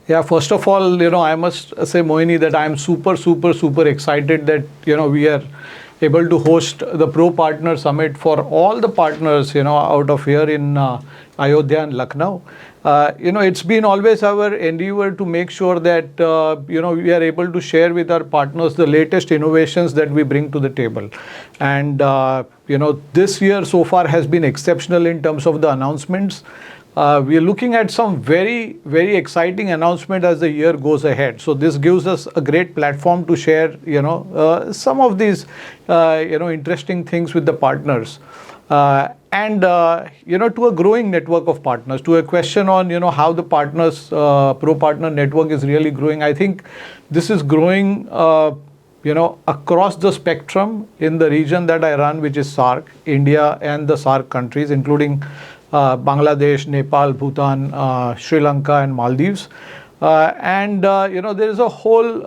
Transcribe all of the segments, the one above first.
Yeah, first of all, I must say, Mohini, that I'm super, super, super excited that, we are able to host the Pro Partner Summit for all the partners, out of here in Ayodhya and Lucknow. It's been always our endeavor to make sure that, we are able to share with our partners the latest innovations that we bring to the table. And, this year so far has been exceptional in terms of the announcements. We are looking at some very, very exciting announcement as the year goes ahead. So this gives us a great platform to share, some of these, interesting things with the partners. And to a growing network of partners, to a question on, how the partners, Pro Partner Network is really growing. I think this is growing, across the spectrum in the region that I run, which is SAARC, India and the SAARC countries, including Bangladesh, Nepal, Bhutan, Sri Lanka and Maldives. There is a whole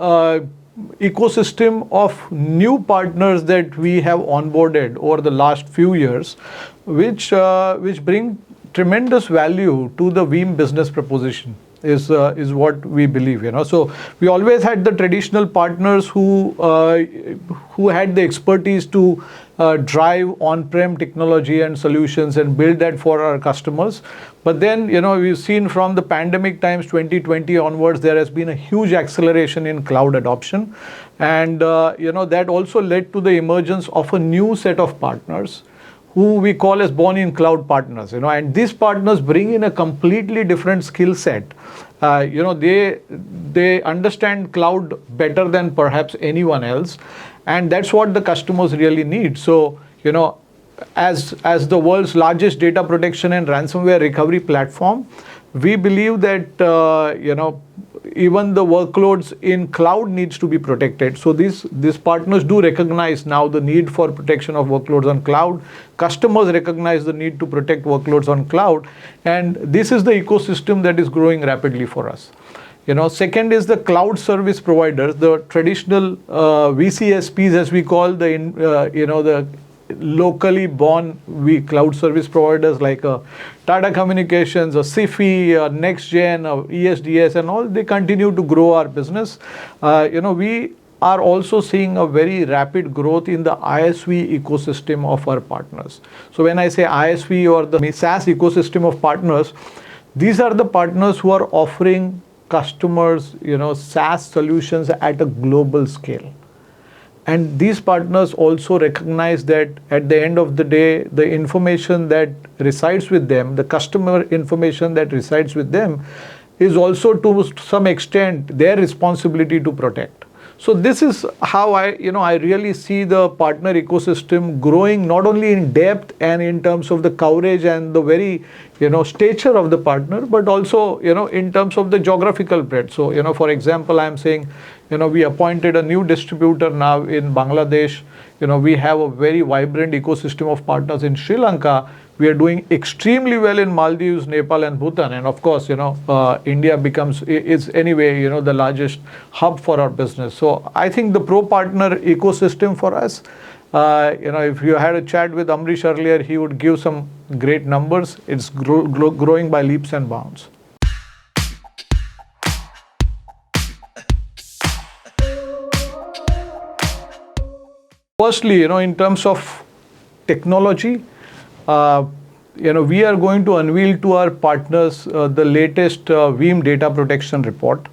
ecosystem of new partners that we have onboarded over the last few years, which bring tremendous value to the Veeam business proposition. Is what we believe, So we always had the traditional partners who had the expertise to drive on-prem technology and solutions and build that for our customers. But then, we've seen from the pandemic times 2020 onwards, there has been a huge acceleration in cloud adoption. And, that also led to the emergence of a new set of partners who we call as born in cloud partners, and these partners bring in a completely different skill set. They understand cloud better than perhaps anyone else, and that's what the customers really need. So, as the world's largest data protection and ransomware recovery platform, we believe that, even the workloads in cloud needs to be protected. So these partners do recognize now the need for protection of workloads on cloud. Customers recognize the need to protect workloads on cloud. And this is the ecosystem that is growing rapidly for us. Second is the cloud service providers, the traditional VCSPs, as we call the locally born cloud service providers like Tata Communications, or SIFI, NextGen, or ESDS, and all. They continue to grow our business. We are also seeing a very rapid growth in the ISV ecosystem of our partners. So when I say ISV, or the SaaS ecosystem of partners, these are the partners who are offering customers, SaaS solutions at a global scale. And these partners also recognize that at the end of the day, the information that resides with them, the customer information that resides with them, is also to some extent their responsibility to protect. So this is how I really see the partner ecosystem growing, not only in depth and in terms of the coverage and the very, stature of the partner, but also, in terms of the geographical breadth. So, for example, I'm saying, we appointed a new distributor now in Bangladesh. We have a very vibrant ecosystem of partners in Sri Lanka. We are doing extremely well in Maldives, Nepal, and Bhutan. And of course, India is anyway, the largest hub for our business. So I think the Pro Partner ecosystem for us, if you had a chat with Amrish earlier, he would give some great numbers. It's growing by leaps and bounds. Firstly, in terms of technology, we are going to unveil to our partners the latest Veeam data protection report,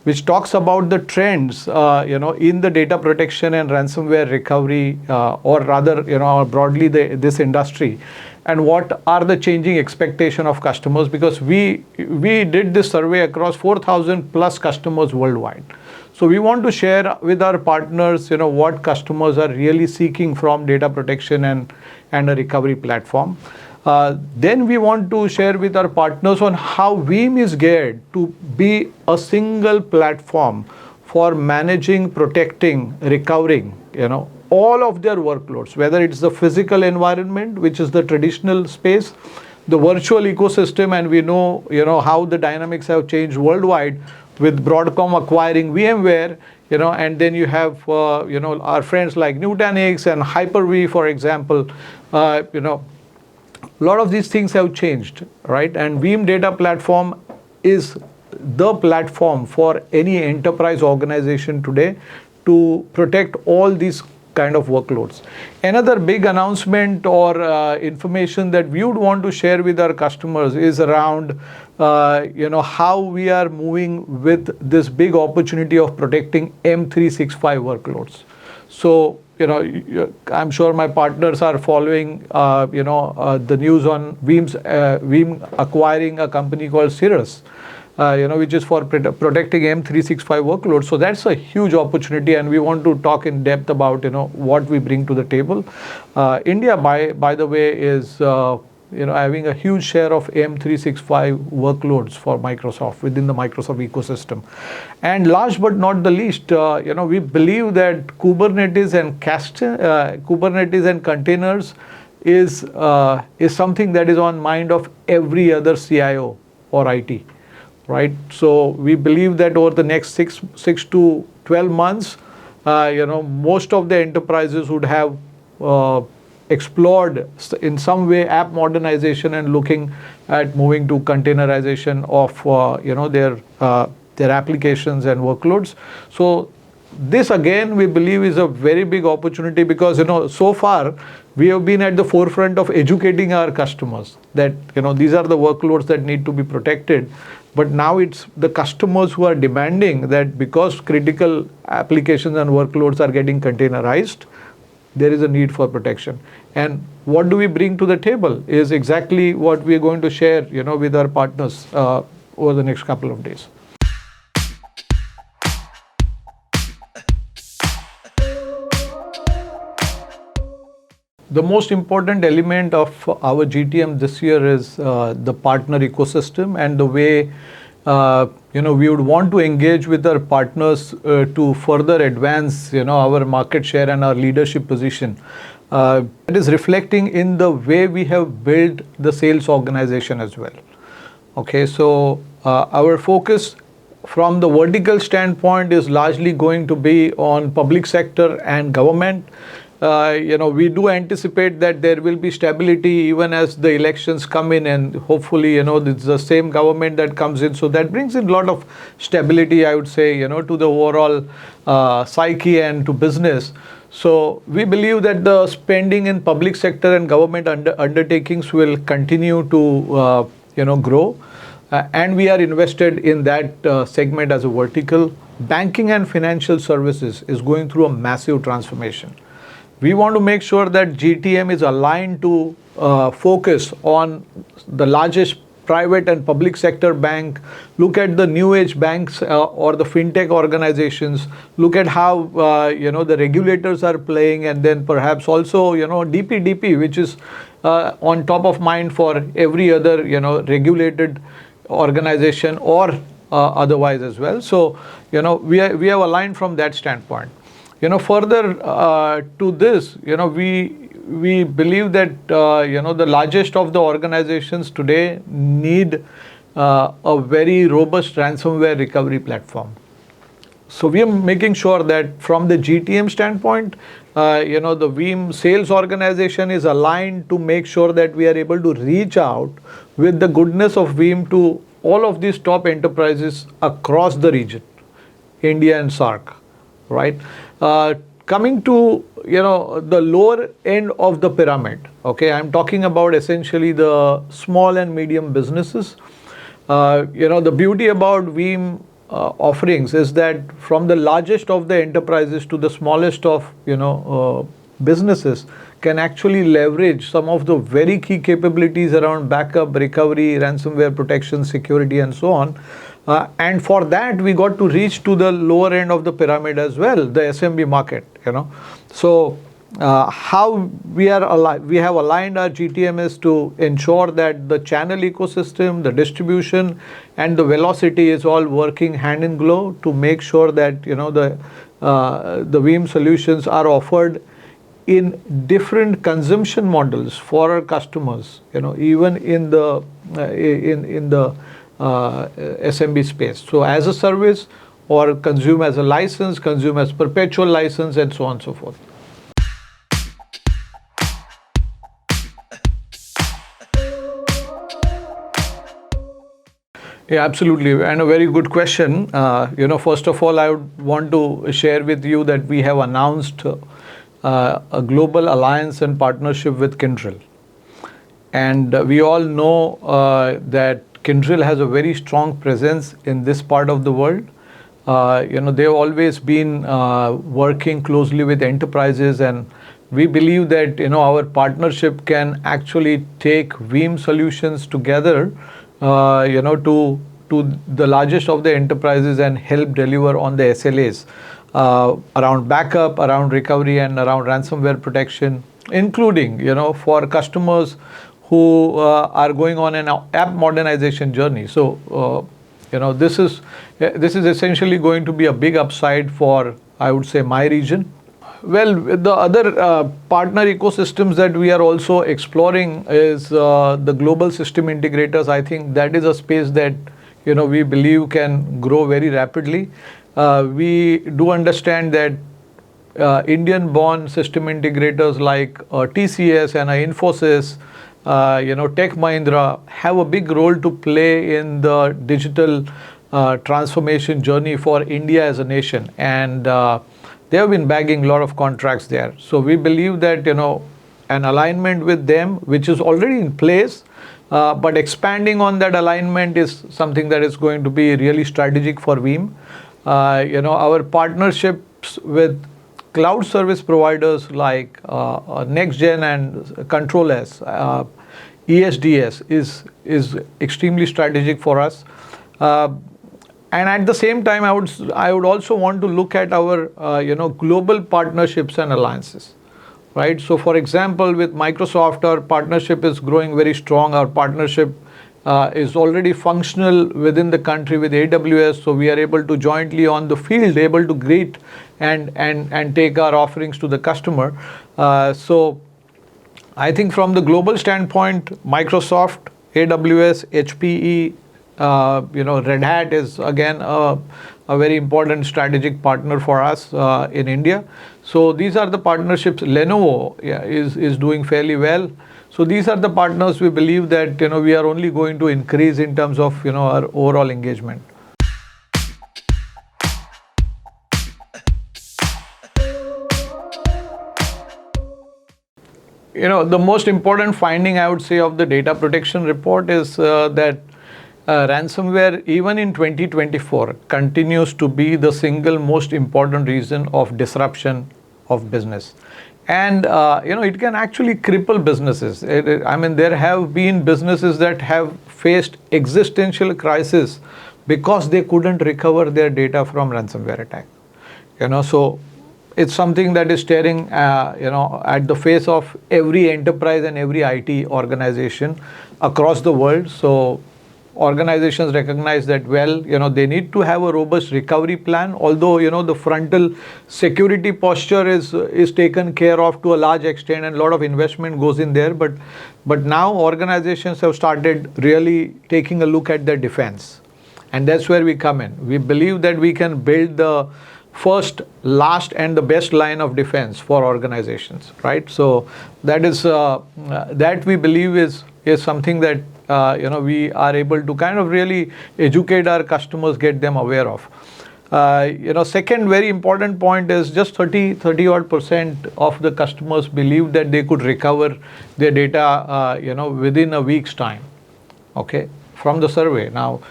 which talks about the trends, in the data protection and ransomware recovery, or rather, broadly this industry, and what are the changing expectation of customers, because we did this survey across 4,000 plus customers worldwide. So we want to share with our partners, what customers are really seeking from data protection and a recovery platform. Then we want to share with our partners on how Veeam is geared to be a single platform for managing, protecting, recovering, all of their workloads, whether it's the physical environment, which is the traditional space, the virtual ecosystem, and we know, how the dynamics have changed worldwide with Broadcom acquiring VMware, and then you have, our friends like Nutanix and Hyper-V, for example. A lot of these things have changed, right? And Veeam Data Platform is the platform for any enterprise organization today to protect all these kind of workloads. Another big announcement or information that we would want to share with our customers is around how we are moving with this big opportunity of protecting M365 workloads. So I'm sure my partners are following the news on Veeam acquiring a company called Cirrus, which is for protecting M365 workloads. So that's a huge opportunity, and we want to talk in depth about what we bring to the table. India, by the way, is having a huge share of M365 workloads for Microsoft within the Microsoft ecosystem. And last but not the least, we believe that Kubernetes and containers is something that is on mind of every other CIO or IT. Right, so we believe that over the next 6 to 12 months, most of the enterprises would have explored in some way app modernization and looking at moving to containerization of their applications and workloads. So this again we believe is a very big opportunity, because so far we have been at the forefront of educating our customers that these are the workloads that need to be protected. But now it's the customers who are demanding that, because critical applications and workloads are getting containerized, there is a need for protection. And what do we bring to the table is exactly what we are going to share with our partners over the next couple of days. The most important element of our GTM this year is the partner ecosystem, and the way we would want to engage with our partners to further advance our market share and our leadership position. It is reflecting in the way we have built the sales organization as well. Okay, so our focus from the vertical standpoint is largely going to be on public sector and government. We do anticipate that there will be stability even as the elections come in, and hopefully, it's the same government that comes in. So that brings in a lot of stability, I would say, to the overall psyche and to business. So we believe that the spending in public sector and government undertakings will continue to, grow. And we are invested in that segment as a vertical. Banking and financial services is going through a massive transformation. We want to make sure that GTM is aligned to focus on the largest private and public sector bank, look at the new age banks or the fintech organizations, look at how the regulators are playing, and then perhaps also DPDP, which is on top of mind for every other regulated organization or otherwise as well. So we have aligned from that standpoint. Further to this, we believe that the largest of the organizations today need a very robust ransomware recovery platform. So we are making sure that from the GTM standpoint, the Veeam sales organization is aligned to make sure that we are able to reach out with the goodness of Veeam to all of these top enterprises across the region, India and SAARC, right? Coming to the lower end of the pyramid, okay, I'm talking about essentially the small and medium businesses. The beauty about Veeam offerings is that from the largest of the enterprises to the smallest of businesses can actually leverage some of the very key capabilities around backup, recovery, ransomware protection, security, and so on. And for that, we got to reach to the lower end of the pyramid as well, the SMB market. So how we have aligned our GTMs to ensure that the channel ecosystem, the distribution, and the velocity is all working hand in glove to make sure that the Veeam solutions are offered in different consumption models for our customers. Even in the SMB space. So as a service, or consume as a license, consume as perpetual license, and so on and so forth. Yeah, absolutely, and a very good question. First of all, I would want to share with you that we have announced a global alliance and partnership with Kyndryl, and we all know that Kyndryl has a very strong presence in this part of the world. They've always been working closely with enterprises, and we believe that our partnership can actually take Veeam solutions together, to the largest of the enterprises and help deliver on the SLAs around backup, around recovery, and around ransomware protection, including for customers who are going on an app modernization journey. So this is essentially going to be a big upside for, I would say, my region. Well, the other partner ecosystems that we are also exploring is the global system integrators. I think that is a space that we believe can grow very rapidly. We do understand that Indian-born system integrators like TCS and Infosys, Tech Mahindra have a big role to play in the digital transformation journey for India as a nation, and they have been bagging a lot of contracts there. So we believe that an alignment with them, which is already in place, but expanding on that alignment is something that is going to be really strategic for Veeam. Our partnerships with cloud service providers like NextGen and Control-S, ESDS is extremely strategic for us. And at the same time, I would also want to look at our global partnerships and alliances, right? So, for example, with Microsoft, our partnership is growing very strong. Our partnership is already functional within the country with AWS, so we are able to jointly on the field able to greet and take our offerings to the customer. So I think from the global standpoint, Microsoft, AWS, HPE, Red Hat is again a very important strategic partner for us in India. So these are the partnerships. Lenovo is doing fairly well. So these are the partners we believe that we are only going to increase in terms of our overall engagement. The most important finding I would say of the data protection report is that ransomware, even in 2024, continues to be the single most important reason of disruption of business. And it can actually cripple businesses. There have been businesses that have faced existential crisis because they couldn't recover their data from ransomware attack. So it's something that is staring at the face of every enterprise and every IT organization across the world. So organizations recognize that, they need to have a robust recovery plan, although the frontal security posture is taken care of to a large extent and a lot of investment goes in there, but now organizations have started really taking a look at their defense, and that's where we come in. We believe that we can build the first, last, and the best line of defense for organizations, right? So that is that we believe is something that we are able to kind of really educate our customers, get them aware of. Second very important point is just 30% of the customers believe that they could recover their data within a week's time, okay, from the survey. Now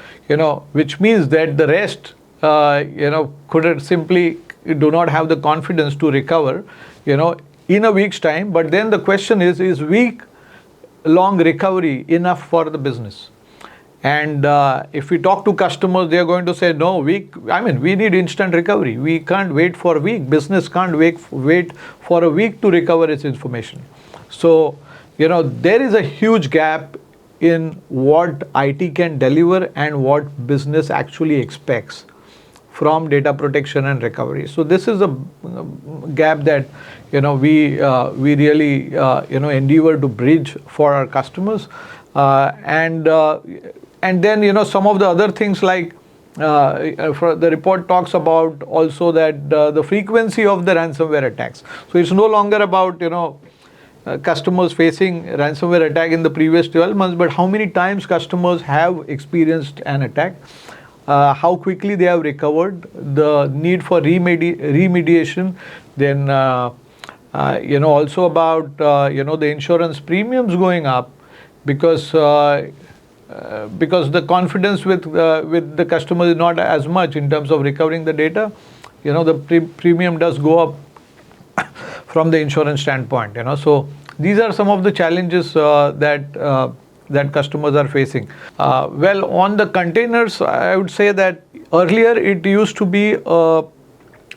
which means that the rest could simply do not have the confidence to recover in a week's time. But then the question is week long recovery enough for the business? And if we talk to customers, they are going to say, no, we need instant recovery. We can't wait for a week. Business can't wait for a week to recover its information. So there is a huge gap in what IT can deliver and what business actually expects from data protection and recovery. So this is a gap that we really endeavor to bridge for our customers, and then some of the other things like for the report talks about also that the frequency of the ransomware attacks. So it's no longer about customers facing ransomware attack in the previous 12 months, but how many times customers have experienced an attack, how quickly they have recovered, the need for remediation, then also about the insurance premiums going up because the confidence with the customer is not as much in terms of recovering the data. The premium does go up from the insurance standpoint. So these are some of the challenges that customers are facing. Well, on the containers, I would say that earlier it used to be a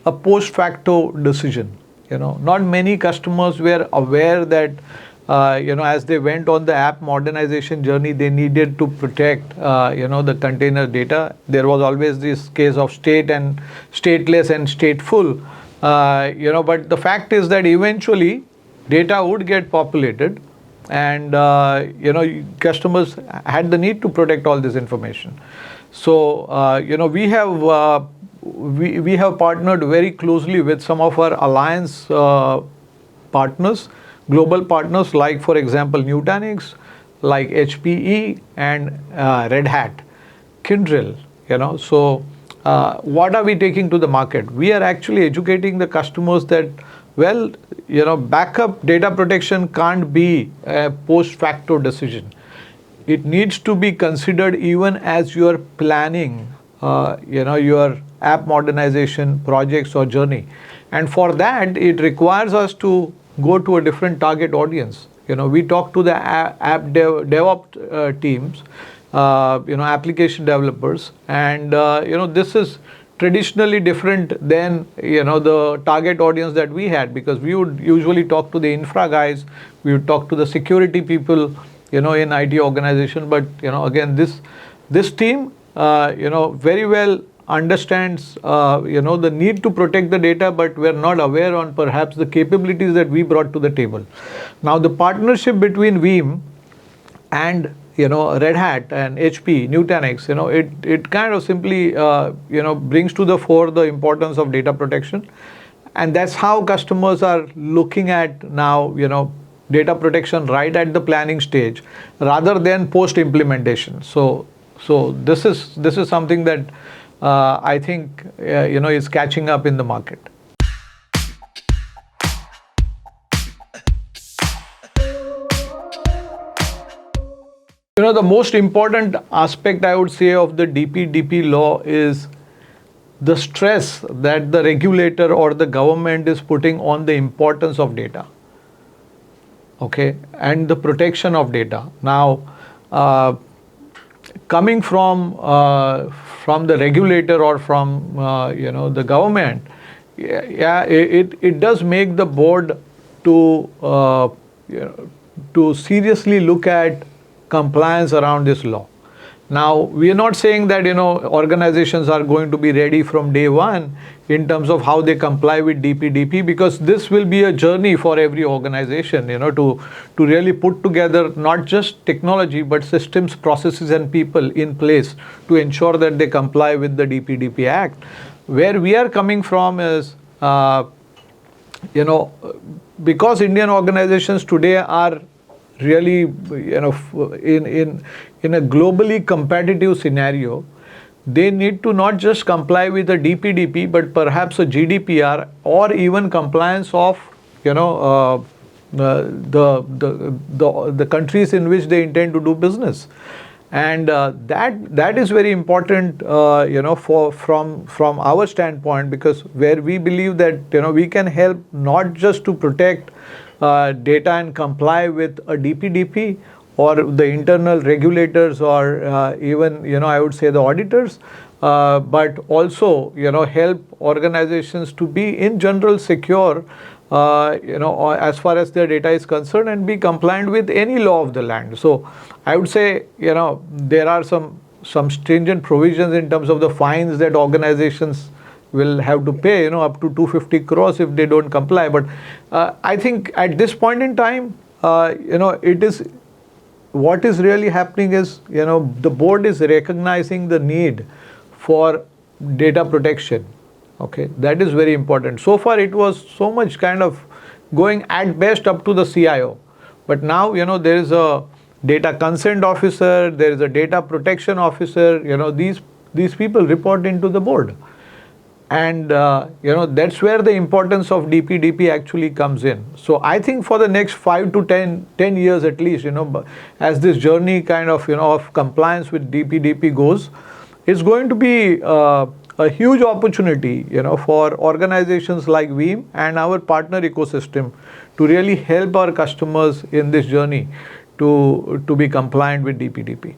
post facto decision. Not many customers were aware that as they went on the app modernization journey, they needed to protect the container data. There was always this case of state and stateless and stateful. But the fact is that eventually data would get populated, and customers had the need to protect all this information. So we have partnered very closely with some of our alliance partners, global partners, like for example Nutanix, like HPE, and Red Hat, Kyndryl. So what are we taking to the market? We are actually educating the customers that, backup data protection can't be a post facto decision. It needs to be considered even as you are planning, your app modernization projects or journey. And for that, it requires us to go to a different target audience. We talk to the app DevOps teams, application developers, and this is traditionally different than the target audience that we had, because we would usually talk to the infra guys, we would talk to the security people, in IT organization. But again, this team very well understands the need to protect the data, but we're not aware on perhaps the capabilities that we brought to the table. Now, the partnership between Veeam and Red Hat and HP, Nutanix, it kind of simply brings to the fore the importance of data protection, and that's how customers are looking at now data protection right at the planning stage rather than post implementation. So this is something that I think is catching up in the market. The most important aspect, I would say, of the DPDP law is the stress that the regulator or the government is putting on the importance of data, okay, and the protection of data. Now, coming from the regulator or from the government, it does make the board to seriously look at compliance around this law. Now, we are not saying that organizations are going to be ready from day one in terms of how they comply with DPDP, because this will be a journey for every organization, to really put together not just technology but systems, processes, and people in place to ensure that they comply with the DPDP Act. Where we are coming from is, because Indian organizations today are really in a globally competitive scenario, they need to not just comply with the DPDP but perhaps a GDPR or even compliance of the countries in which they intend to do business. And that is very important from our standpoint, because where we believe that we can help not just to protect data and comply with a DPDP or the internal regulators or even I would say the auditors, but also help organizations to be in general secure as far as their data is concerned and be compliant with any law of the land. So I would say there are some stringent provisions in terms of the fines that organizations will have to pay, up to 250 crores if they don't comply. But I think at this point in time, it is what is really happening is, the board is recognizing the need for data protection. Okay, that is very important. So far, it was so much kind of, going at best up to the CIO. But now, there is a data consent officer, there is a data protection officer, these people report into the board. And that's where the importance of DPDP actually comes in. So I think for the next 5 to 10 years at least, as this journey kind of of compliance with DPDP goes, it's going to be a huge opportunity for organizations like Veeam and our partner ecosystem to really help our customers in this journey to be compliant with DPDP.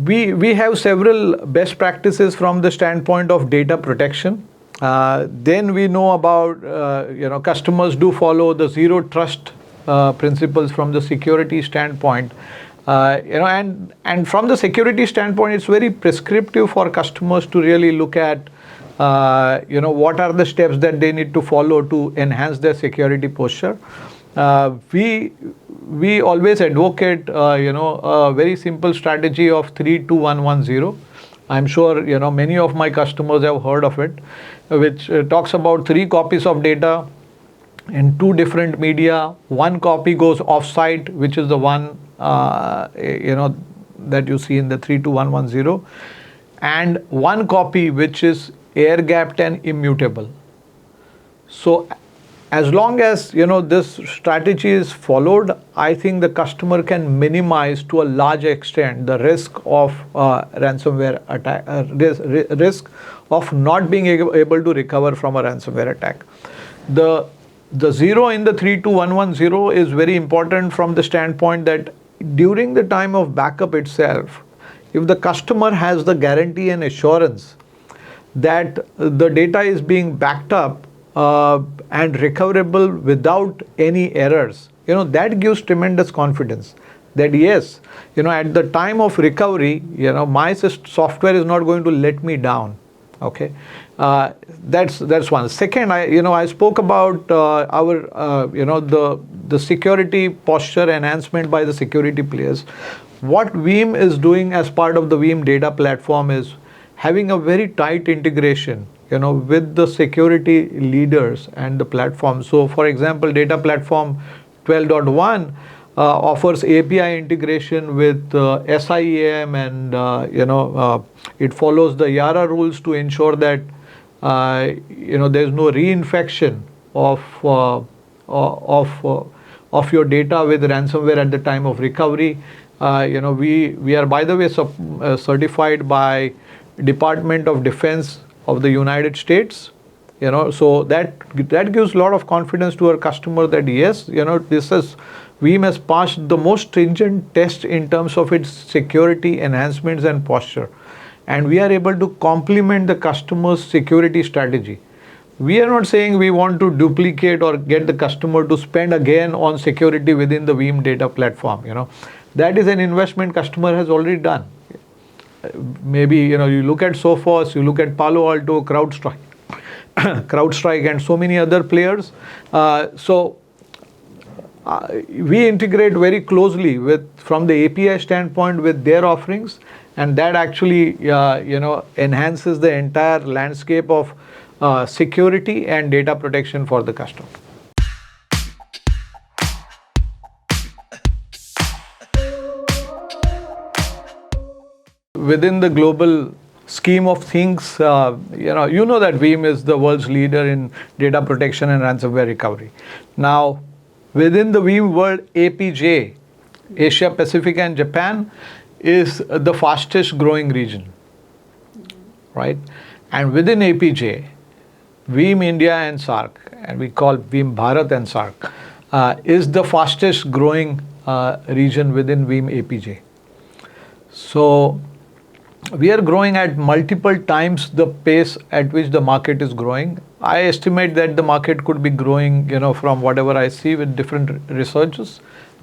We have several best practices from the standpoint of data protection. Then we know about customers do follow the zero trust principles from the security standpoint. And from the security standpoint, it's very prescriptive for customers to really look at what are the steps that they need to follow to enhance their security posture. We always advocate a very simple strategy of 3-2-1-1-0. I'm sure many of my customers have heard of it, which talks about 3 copies of data in 2 different media. 1 copy goes offsite, which is the one that you see in the 3-2-1-1-0, and 1 copy which is air-gapped and immutable. So as long as this strategy is followed, I think the customer can minimize to a large extent the risk of ransomware attack, risk of not being able to recover from a ransomware attack. The 0 in the 3-2-1-1-0 is very important from the standpoint that during the time of backup itself, if the customer has the guarantee and assurance that the data is being backed up and recoverable without any errors, that gives tremendous confidence that yes, at the time of recovery, my software is not going to let me down. Okay, that's one. Second, I spoke about our the security posture enhancement by the security players. What Veeam is doing as part of the Veeam data platform is having a very tight integration with the security leaders and the platform. So for example, data platform 12.1 offers API integration with SIEM, and it follows the YARA rules to ensure that there's no reinfection of your data with ransomware at the time of recovery. We are, by the way, certified by Department of Defense of the United States. So that gives a lot of confidence to our customer that yes, Veeam has passed the most stringent test in terms of its security enhancements and posture, and we are able to complement the customer's security strategy. We are not saying we want to duplicate or get the customer to spend again on security within the Veeam data platform. That is an investment customer has already done. Maybe you look at Sophos, you look at Palo Alto, CrowdStrike, and so many other players. We integrate very closely from the API standpoint with their offerings, and that actually enhances the entire landscape of security and data protection for the customer. Within the global scheme of things, you know that Veeam is the world's leader in data protection and ransomware recovery. Now, within the Veeam world, APJ, Asia Pacific and Japan, is the fastest growing region, right? And within APJ, Veeam India and SAARC, and we call Veeam Bharat and SAARC, is the fastest growing region within Veeam APJ. So we are growing at multiple times the pace at which the market is growing. I estimate that the market could be growing, from whatever I see with different researchers,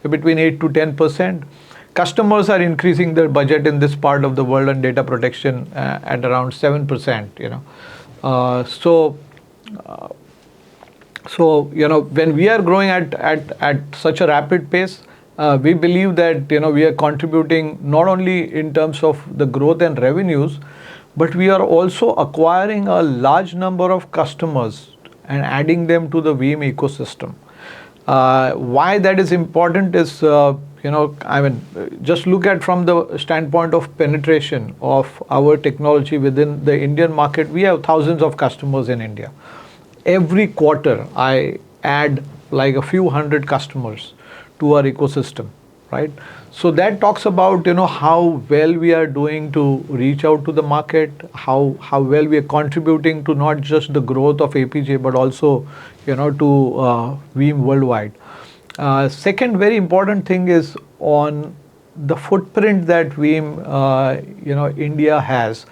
between 8 to 10%. Customers are increasing their budget in this part of the world on data protection at around 7%. So when we are growing at such a rapid pace, we believe that we are contributing not only in terms of the growth and revenues, but we are also acquiring a large number of customers and adding them to the Veeam ecosystem. Why that is important is, just look at from the standpoint of penetration of our technology within the Indian market. We have thousands of customers in India. Every quarter, I add like a few hundred customers to our ecosystem, right? So that talks about how well we are doing to reach out to the market, how well we are contributing to not just the growth of APJ but also to Veeam worldwide. Second very important thing is on the footprint that Veeam India has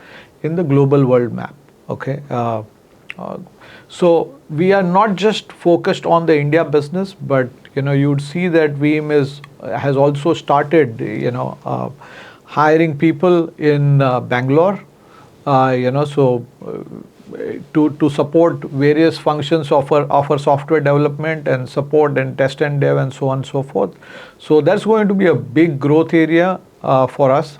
in the global world map. Okay. So we are not just focused on the India business, but you would see that Veeam has also started hiring people in Bangalore, to support various functions of our software development and support and test and dev and so on and so forth. So that's going to be a big growth area for us.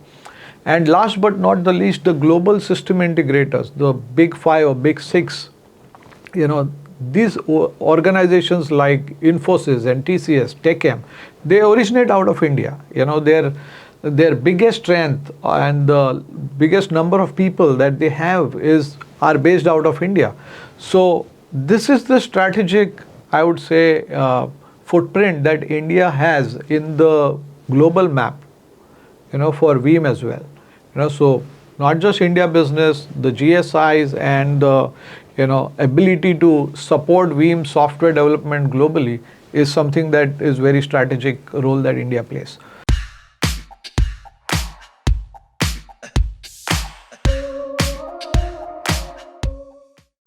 And last but not the least, the global system integrators, the big five or big six, these organizations like Infosys and TCS, TechM, they originate out of India. Their biggest strength and the biggest number of people that they have are based out of India. So this is the strategic, I would say, footprint that India has in the global map, for Veeam as well. So not just India business, the GSIs and the ability to support Veeam software development globally is something that is very strategic role that India plays.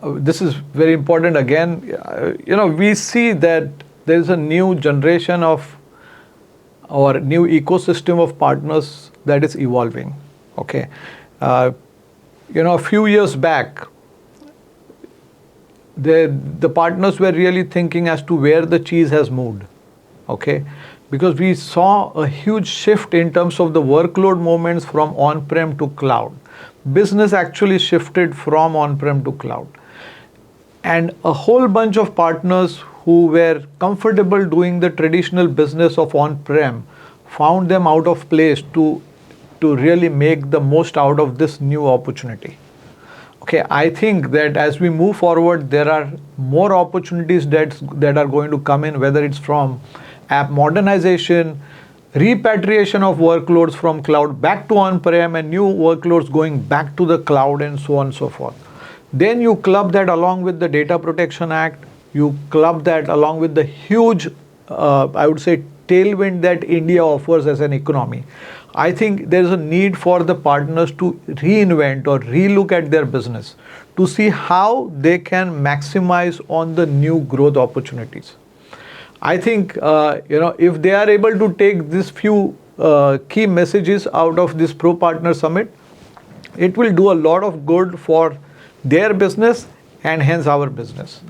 This is very important again. We see that there is a new generation of or new ecosystem of partners that is evolving. Okay. A few years back, the partners were really thinking as to where the cheese has moved. Okay. Because we saw a huge shift in terms of the workload movements from on-prem to cloud. Business actually shifted from on-prem to cloud. And a whole bunch of partners who were comfortable doing the traditional business of on-prem found them out of place to really make the most out of this new opportunity. Okay, I think that as we move forward, there are more opportunities that are going to come in, whether it's from app modernization, repatriation of workloads from cloud back to on-prem, and new workloads going back to the cloud, and so on and so forth. Then you club that along with the Data Protection Act, you club that along with the huge, I would say, tailwind that India offers as an economy. I think there is a need for the partners to reinvent or relook at their business to see how they can maximize on the new growth opportunities. I think, if they are able to take these few key messages out of this Pro Partner Summit, it will do a lot of good for their business and hence our business.